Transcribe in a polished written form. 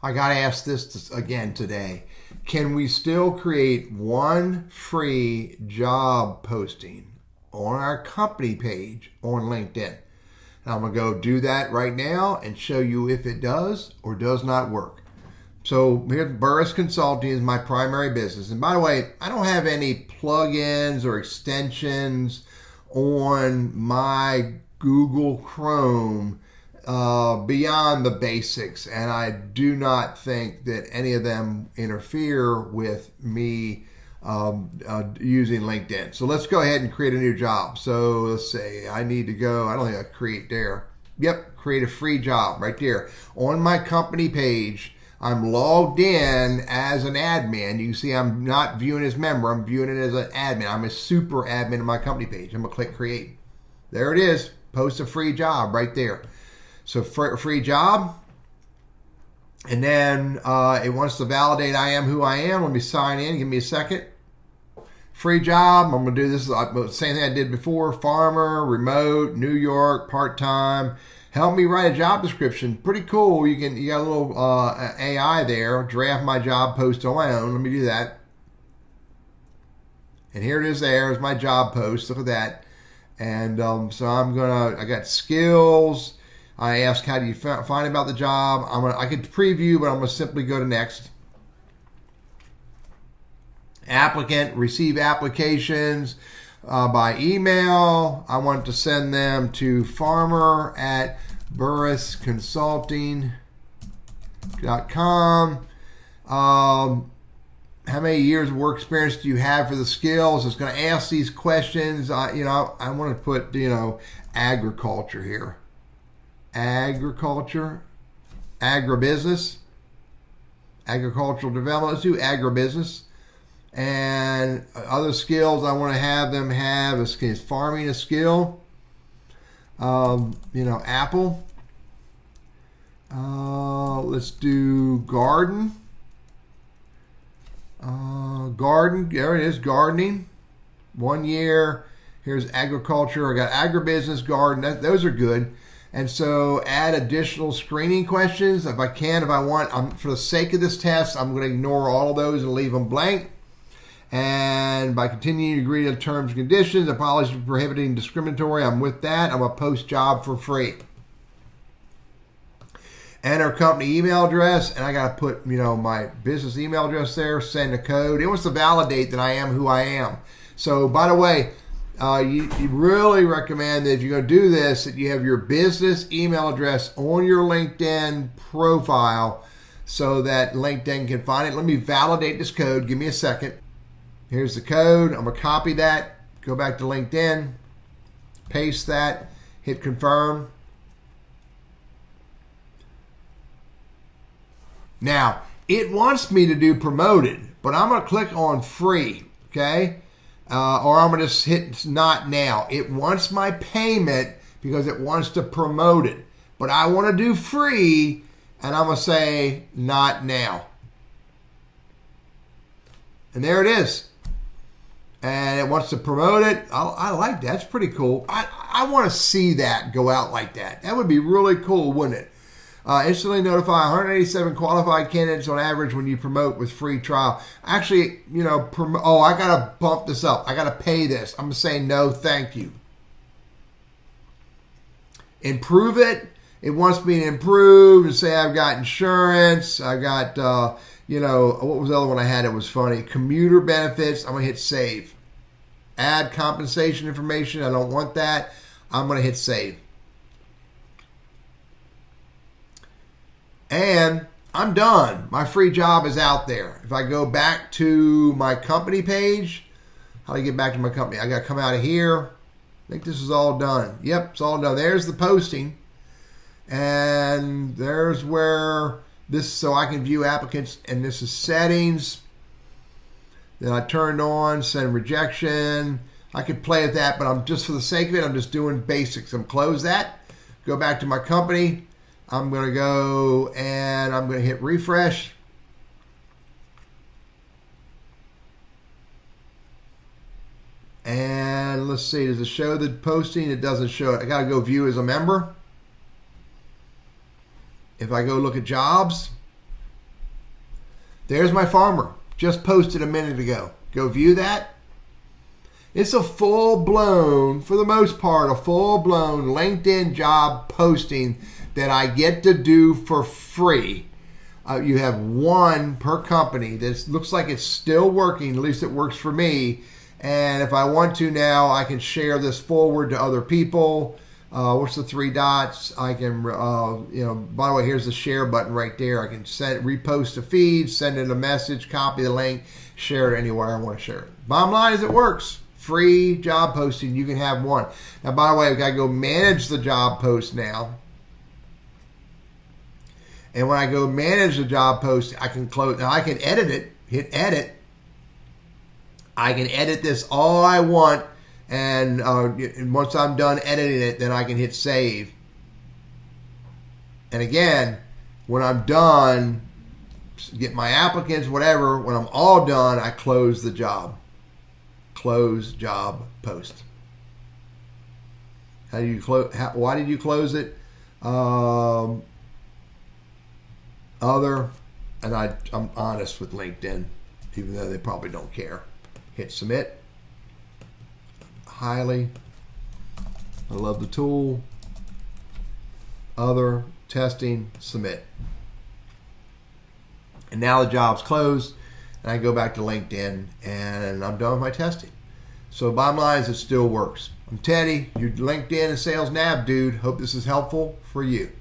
I got to ask this again today. Can we still create one free job posting on our company page on LinkedIn? And I'm going to go do that right now and show you if it does or does not work. So here, Burriss Consulting is my primary business. And by the way, I don't have any plugins or extensions on my Google Chrome beyond the basics, and I do not think that any of them interfere with me using LinkedIn. So let's go ahead and create a new job. So let's say I need to go, I don't think I create there. Yep, create a free job right there. On my company page, I'm logged in as an admin. You can see I'm not viewing as member, I'm viewing it as an admin. I'm a super admin on my company page. I'm gonna click create. There it is, post a free job right there. So free job, and then it wants to validate I am who I am. Let me sign in, give me a second. Free job, I'm gonna do this, the same thing I did before, farmer, remote, New York, part-time. Help me write a job description, pretty cool. You got a little AI there, draft my job post on my own. Let me do that. And here it is there's my job post, look at that. And so I got skills. I ask, how do you find about the job? I could preview, but I'm going to simply go to next. Applicant, receive applications by email. I want to send them to farmer@burrissconsulting.com. How many years of work experience do you have for the skills? It's going to ask these questions. I want to put, agriculture here. Agriculture, agribusiness, agricultural development. Let's do agribusiness. And other skills I want to have them have is farming a skill. Apple. Let's do garden. Garden, there it is, gardening. 1 year. Here's agriculture. I got agribusiness, garden. Those are good. And so add additional screening questions if I can, if I want. For the sake of this test, I'm going to ignore all of those and leave them blank. And by continuing to agree to terms and conditions, apologies for prohibiting discriminatory, I'm with that. I'm going to post job for free. Enter company email address, and I got to put, my business email address there, send a code. It wants to validate that I am who I am. So, by the way, you really recommend that if you're going to do this, that you have your business email address on your LinkedIn profile so that LinkedIn can find it. Let me validate this code. Give me a second. Here's the code. I'm going to copy that, go back to LinkedIn, paste that, hit confirm. Now, it wants me to do promoted, but I'm going to click on free, okay? Or I'm going to just hit not now. It wants my payment because it wants to promote it. But I want to do free, and I'm going to say not now. And there it is. And it wants to promote it. I like that. That's pretty cool. I want to see that go out like that. That would be really cool, wouldn't it? Instantly notify 187 qualified candidates on average when you promote with free trial. Actually, I got to bump this up. I got to pay this. I'm going to say no, thank you. Improve it. It wants me to improve and say I've got insurance. I got, what was the other one I had? It was funny. Commuter benefits. I'm going to hit save. Add compensation information. I don't want that. I'm going to hit save. And I'm done. My free job is out there. If I go back to my company page, how do I get back to my company? I got to come out of here. I think this is all done. Yep, it's all done. There's the posting. And there's where so I can view applicants. And this is settings. Then I turned on, send rejection. I could play with that, but I'm just for the sake of it, I'm just doing basics. I'm close that. Go back to my company. I'm going to go and I'm going to hit refresh. And let's see, does it show the posting? It doesn't show it. I got to go view as a member. If I go look at jobs, There's my farmer. Just posted a minute ago. Go view that. It's a full-blown, for the most part, a full-blown LinkedIn job posting that I get to do for free. You have one per company. This looks like it's still working. At least it works for me. And if I want to now, I can share this forward to other people. What's the three dots? I can, by the way, here's the share button right there. I can repost a feed, send it a message, copy the link, share it anywhere I want to share it. Bottom line is it works. Free job posting. You can have one. Now, by the way, I've got to go manage the job post now. And when I go manage the job post, I can close. Now I can edit it. Hit edit. I can edit this all I want. And once I'm done editing it, then I can hit save. And again, when I'm done, get my applicants, whatever, when I'm all done, I close the job. Close job post. How do you close? Why did you close it? Other, and I'm honest with LinkedIn, even though they probably don't care. Hit submit. Highly. I love the tool. Other, testing, submit. And now the job's closed, and I go back to LinkedIn, and I'm done with my testing. So bottom line is it still works. I'm Teddy, your LinkedIn and Sales Nav dude. Hope this is helpful for you.